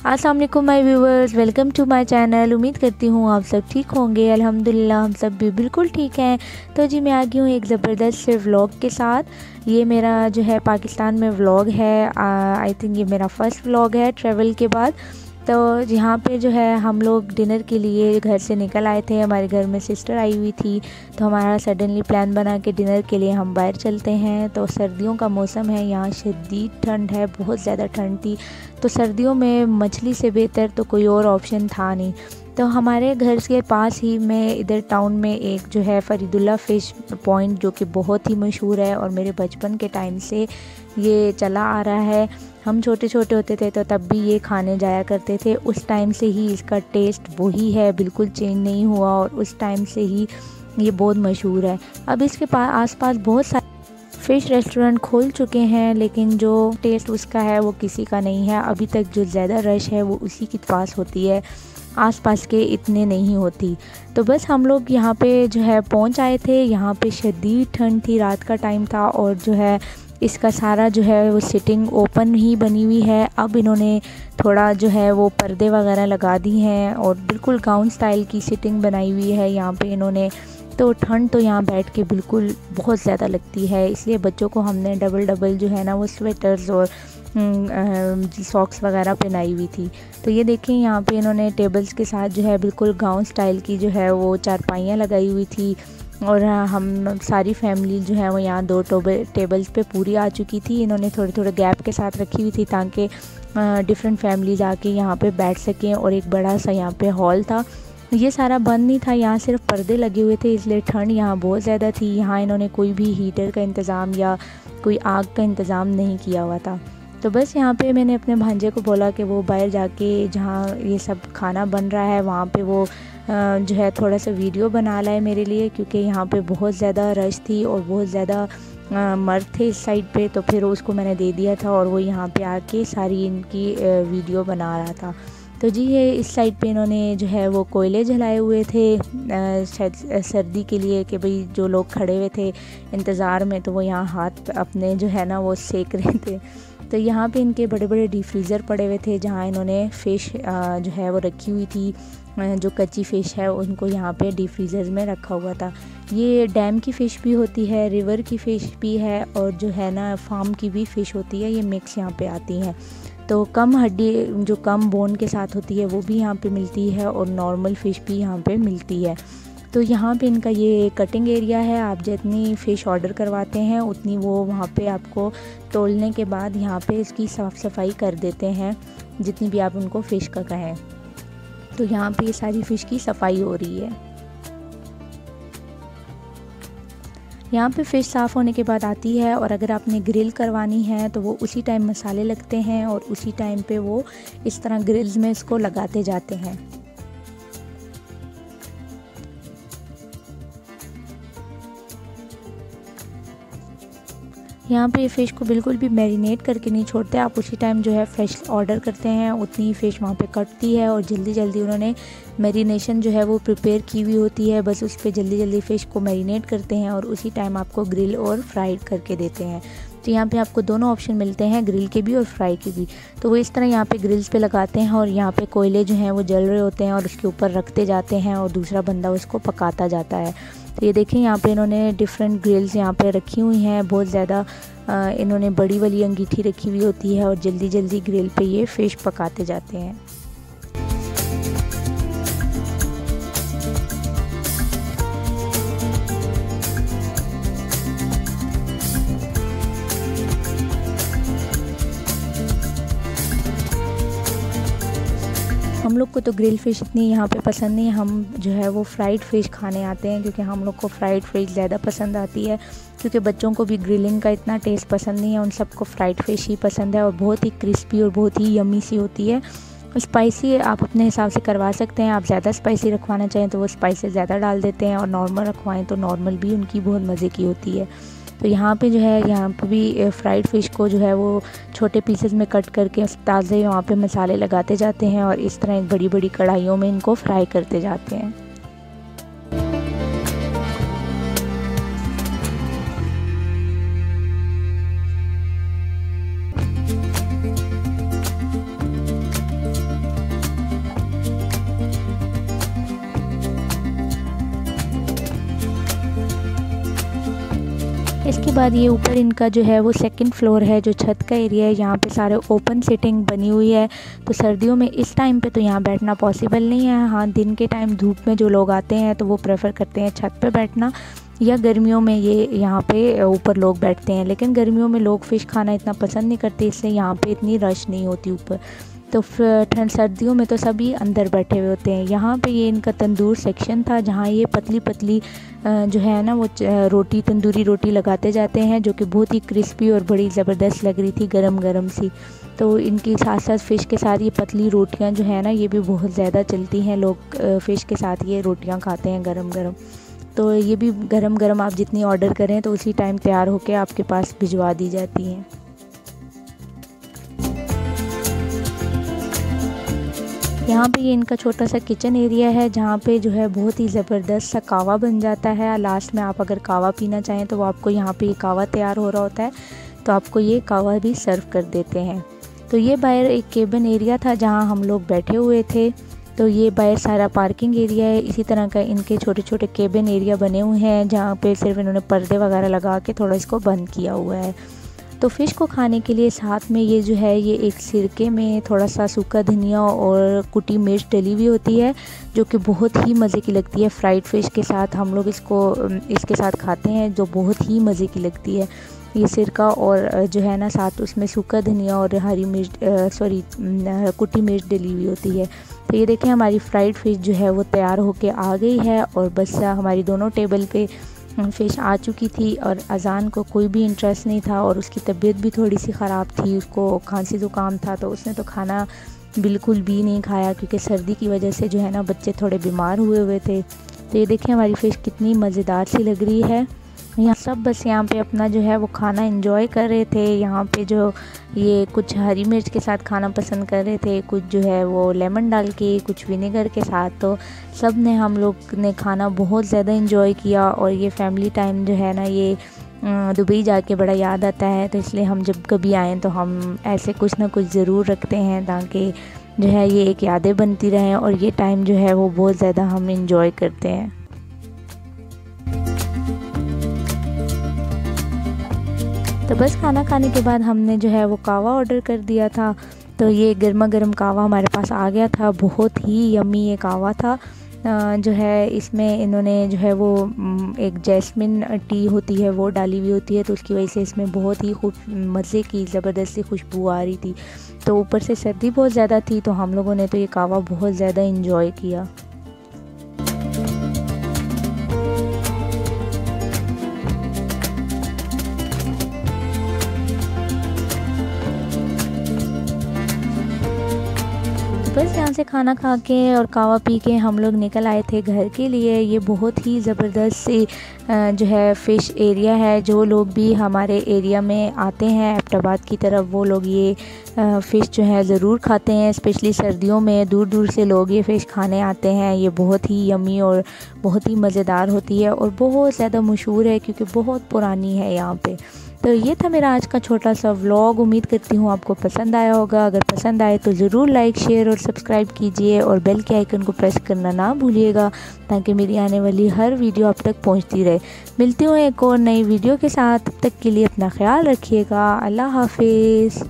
अस्सलाम वालेकुम my viewers, welcome to my channel. उम्मीद करती हूँ आप सब ठीक होंगे। अल्हम्दुलिल्लाह हम सब भी बिल्कुल ठीक हैं। तो जी मैं आ गई हूँ एक ज़बरदस्त से व्लॉग के साथ। ये मेरा जो है पाकिस्तान में व्लॉग है। आई थिंक ये मेरा फ़र्स्ट व्लॉग है ट्रैवल के बाद। तो यहाँ पे जो है हम लोग डिनर के लिए घर से निकल आए थे। हमारे घर में सिस्टर आई हुई थी, तो हमारा सडनली प्लान बना कि डिनर के लिए हम बाहर चलते हैं। तो सर्दियों का मौसम है, यहाँ शदीद ठंड है, बहुत ज़्यादा ठंड थी। तो सर्दियों में मछली से बेहतर तो कोई और ऑप्शन था नहीं। तो हमारे घर के पास ही में इधर टाउन में एक जो है फरीदुल्ला फ़िश पॉइंट, जो कि बहुत ही मशहूर है और मेरे बचपन के टाइम से ये चला आ रहा है। हम छोटे छोटे होते थे तो तब भी ये खाने जाया करते थे। उस टाइम से ही इसका टेस्ट वही है, बिल्कुल चेंज नहीं हुआ और उस टाइम से ही ये बहुत मशहूर है। अब इसके पास आसपास बहुत सारे फ़िश रेस्टोरेंट खोल चुके हैं, लेकिन जो टेस्ट उसका है वो किसी का नहीं है। अभी तक जो ज़्यादा रश है वो उसी के पास होती है, आसपास के इतने नहीं होती। तो बस हम लोग यहाँ पे जो है पहुँच आए थे। यहाँ पे शदीद ठंड थी, रात का टाइम था और जो है इसका सारा जो है वो सिटिंग ओपन ही बनी हुई है। अब इन्होंने थोड़ा जो है वो पर्दे वगैरह लगा दी हैं और बिल्कुल गाउन स्टाइल की सिटिंग बनाई हुई है यहाँ पे इन्होंने। तो ठंड तो यहाँ बैठ के बिल्कुल बहुत ज़्यादा लगती है, इसलिए बच्चों को हमने डबल डबल जो है ना वो स्वेटर्स और सॉक्स वगैरह पहनाई हुई थी। तो ये देखें यहाँ पे इन्होंने टेबल्स के साथ जो है बिल्कुल गाउन स्टाइल की जो है वो चारपाइयाँ लगाई हुई थी और हम सारी फैमिली जो है वो यहाँ दो टेबल्स पे पूरी आ चुकी थी। इन्होंने थोड़े थोड़े गैप के साथ रखी हुई थी ताकि डिफरेंट फैमिलीज आके यहाँ पे बैठ सकें। और एक बड़ा सा यहाँ पे हॉल था, ये सारा बंद नहीं था, यहाँ सिर्फ पर्दे लगे हुए थे, इसलिए ठंड यहाँ बहुत ज़्यादा थी। यहाँ इन्होंने कोई भी हीटर का इंतज़ाम या कोई आग का इंतज़ाम नहीं किया हुआ था। तो बस यहाँ पे मैंने अपने भांजे को बोला कि वो बाहर जाके जहाँ ये सब खाना बन रहा है वहाँ पे वो जो है थोड़ा सा वीडियो बना लाए मेरे लिए, क्योंकि यहाँ पे बहुत ज़्यादा रश थी और बहुत ज़्यादा मर्द थे इस साइड पे। तो फिर उसको मैंने दे दिया था और वो यहाँ पे आके सारी इनकी वीडियो बना रहा था। तो जी ये इस साइड पे इन्होंने जो है वो कोयले जलाए हुए थे शायद सर्दी के लिए, कि भाई जो लोग खड़े हुए थे इंतज़ार में तो वो यहाँ हाथ अपने जो है ना वो सेक रहे थे। तो यहाँ पे इनके बड़े बड़े डीप फ्रीज़र पड़े हुए थे जहाँ इन्होंने फ़िश जो है वो रखी हुई थी। जो कच्ची फ़िश है उनको यहाँ पे डीप फ्रीज़र में रखा हुआ था। ये डैम की फ़िश भी होती है, रिवर की फ़िश भी है और जो है ना फार्म की भी फ़िश होती है, ये मिक्स यहाँ पे आती हैं। तो कम हड्डी जो कम बोन के साथ होती है वो भी यहाँ पे मिलती है और नॉर्मल फ़िश भी यहाँ पे मिलती है। तो यहाँ पे इनका ये कटिंग एरिया है, आप जितनी फ़िश ऑर्डर करवाते हैं उतनी वो वहाँ पे आपको तोलने के बाद यहाँ पे इसकी साफ़ सफाई कर देते हैं, जितनी भी आप उनको फ़िश का कहें। तो यहाँ पे ये सारी फ़िश की सफाई हो रही है। यहाँ पे फ़िश साफ़ होने के बाद आती है और अगर आपने ग्रिल करवानी है तो वो उसी टाइम मसाले लगते हैं और उसी टाइम पे वो इस तरह ग्रिल्स में इसको लगाते जाते हैं। यहाँ पे फ़िश को बिल्कुल भी मैरिनेट करके नहीं छोड़ते, आप उसी टाइम जो है फ़िश ऑर्डर करते हैं उतनी ही फ़िश वहाँ पे कटती है और जल्दी जल्दी उन्होंने मैरिनेशन जो है वो प्रिपेयर की हुई होती है। बस उस पर जल्दी जल्दी फ़िश को मैरिनेट करते हैं और उसी टाइम आपको ग्रिल और फ्राइड करके देते हैं। तो यहाँ पे आपको दोनों ऑप्शन मिलते हैं, ग्रिल के भी और फ्राई के भी। तो वो इस तरह यहाँ पे ग्रिल्स पे लगाते हैं और यहाँ पे कोयले जो हैं वो जल रहे होते हैं और उसके ऊपर रखते जाते हैं और दूसरा बंदा उसको पकाता जाता है। तो ये देखें यहाँ पे इन्होंने डिफरेंट ग्रिल्स यहाँ पे रखी हुई हैं, बहुत ज़्यादा इन्होंने बड़ी वाली अंगीठी रखी हुई होती है और जल्दी जल्दी ग्रिल पे ये फ़िश पकाते जाते हैं। हम लोग को तो ग्रिल फ़िश इतनी यहाँ पे पसंद नहीं है, हम जो है वो फ्राइड फ़िश खाने आते हैं, क्योंकि हम लोग को फ्राइड फ़िश ज़्यादा पसंद आती है। क्योंकि बच्चों को भी ग्रिलिंग का इतना टेस्ट पसंद नहीं है, उन सबको फ्राइड फ़िश ही पसंद है और बहुत ही क्रिस्पी और बहुत ही यम्मी सी होती है। स्पाइसी आप अपने हिसाब से करवा सकते हैं, आप ज़्यादा स्पाइसी रखवाना चाहें तो वो स्पाइसेस ज़्यादा डाल देते हैं और नॉर्मल रखवाएं तो नॉर्मल भी उनकी बहुत मज़े की होती है। तो यहाँ पे जो है यहाँ पे भी फ्राइड फ़िश को जो है वो छोटे पीसेस में कट करके ताज़े वहाँ पे मसाले लगाते जाते हैं और इस तरह बड़ी बड़ी कढ़ाइयों में इनको फ्राई करते जाते हैं। बाद ये ऊपर इनका जो है वो सेकंड फ्लोर है, जो छत का एरिया है। यहाँ पे सारे ओपन सिटिंग बनी हुई है। तो सर्दियों में इस टाइम पे तो यहाँ बैठना पॉसिबल नहीं है। हाँ, दिन के टाइम धूप में जो लोग आते हैं तो वो प्रेफर करते हैं छत पे बैठना, या गर्मियों में ये यहाँ पे ऊपर लोग बैठते हैं। लेकिन गर्मियों में लोग फ़िश खाना इतना पसंद नहीं करते, इसलिए यहाँ पे इतनी रश नहीं होती ऊपर। तो ठंड सर्दियों में तो सभी अंदर बैठे हुए होते हैं। यहाँ पे ये इनका तंदूर सेक्शन था, जहाँ ये पतली पतली जो है ना वो रोटी, तंदूरी रोटी लगाते जाते हैं, जो कि बहुत ही क्रिस्पी और बड़ी ज़बरदस्त लग रही थी, गरम गरम सी। तो इनकी साथ साथ फ़िश के साथ ये पतली रोटियाँ जो है ना, ये भी बहुत ज़्यादा चलती हैं। लोग फ़िश के साथ ये रोटियाँ खाते हैं गरम गरम। तो ये भी गरम गरम आप जितनी ऑर्डर करें तो उसी टाइम तैयार होकर आपके पास भिजवा दी जाती हैं। यहाँ पे ये इनका छोटा सा किचन एरिया है, जहाँ पे जो है बहुत ही ज़बरदस्त सा कावा बन जाता है। लास्ट में आप अगर कावा पीना चाहें तो वो आपको यहाँ पे ये कावा तैयार हो रहा होता है, तो आपको ये कावा भी सर्व कर देते हैं। तो ये बाहर एक केबिन एरिया था जहाँ हम लोग बैठे हुए थे। तो ये बाहर सारा पार्किंग एरिया है। इसी तरह का इनके छोटे छोटे केबिन एरिया बने हुए हैं, जहाँ पे सिर्फ इन्होंने पर्दे वगैरह लगा के थोड़ा इसको बंद किया हुआ है। तो फ़िश को खाने के लिए साथ में ये जो है ये एक सिरके में थोड़ा सा सूखा धनिया और कुटी मिर्च डली हुई होती है, जो कि बहुत ही मज़े की लगती है। फ्राइड फ़िश के साथ हम लोग इसके साथ खाते हैं, जो बहुत ही मज़े की लगती है। ये सिरका और जो है ना साथ उसमें सूखा धनिया और हरी मिर्च कुटी मिर्च डली हुई होती है। तो ये देखें हमारी फ्राइड फ़िश जो है वो तैयार होके आ गई है, और बस हमारी दोनों टेबल पे फ़िश आ चुकी थी। और अज़ान को कोई भी इंटरेस्ट नहीं था, और उसकी तबीयत भी थोड़ी सी ख़राब थी, उसको खांसी ज़ुकाम था, तो उसने तो खाना बिल्कुल भी नहीं खाया, क्योंकि सर्दी की वजह से जो है ना बच्चे थोड़े बीमार हुए हुए थे। तो ये देखिए हमारी फ़िश कितनी मज़ेदार सी लग रही है। यहाँ सब बस यहाँ पे अपना जो है वो खाना एंजॉय कर रहे थे। यहाँ पे जो ये कुछ हरी मिर्च के साथ खाना पसंद कर रहे थे, कुछ जो है वो लेमन डाल के, कुछ विनेगर के साथ। तो सब ने, हम लोग ने खाना बहुत ज़्यादा एंजॉय किया। और ये फैमिली टाइम जो है ना ये दुबई जाके बड़ा याद आता है। तो इसलिए हम जब कभी आएँ तो हम ऐसे कुछ ना कुछ ज़रूर रखते हैं, ताकि जो है ये एक यादें बनती रहें, और ये टाइम जो है वो बहुत ज़्यादा हम एंजॉय करते हैं। तो बस खाना खाने के बाद हमने जो है वो कावा ऑर्डर कर दिया था। तो ये गर्मा गर्म कावा हमारे पास आ गया था। बहुत ही यम्मी ये कावा था। जो है इसमें इन्होंने जो है वो एक जैस्मिन टी होती है वो डाली हुई होती है, तो उसकी वजह से इसमें बहुत ही खूब मज़े की ज़बरदस्ती खुशबू आ रही थी। तो ऊपर से सर्दी बहुत ज़्यादा थी, तो हम लोगों ने तो ये कावा बहुत ज़्यादा इंजॉय किया। बस यहाँ से खाना खा के और कावा पी के हम लोग निकल आए थे घर के लिए। ये बहुत ही ज़बरदस्त सी जो है फ़िश एरिया है। जो लोग भी हमारे एरिया में आते हैं एबटाबाद की तरफ, वो लोग ये फ़िश जो है ज़रूर खाते हैं। स्पेशली सर्दियों में दूर दूर से लोग ये फ़िश खाने आते हैं। ये बहुत ही यम्मी और बहुत ही मज़ेदार होती है, और बहुत ज़्यादा मशहूर है क्योंकि बहुत पुरानी है यहाँ पे। तो ये था मेरा आज का छोटा सा व्लॉग। उम्मीद करती हूँ आपको पसंद आया होगा। अगर पसंद आए तो ज़रूर लाइक, शेयर और सब्सक्राइब कीजिए, और बेल के आइकन को प्रेस करना ना भूलिएगा, ताकि मेरी आने वाली हर वीडियो आप तक पहुँचती रहे। मिलती हूँ एक और नई वीडियो के साथ। तब तक के लिए अपना ख्याल रखिएगा। अल्लाह हाफिज़।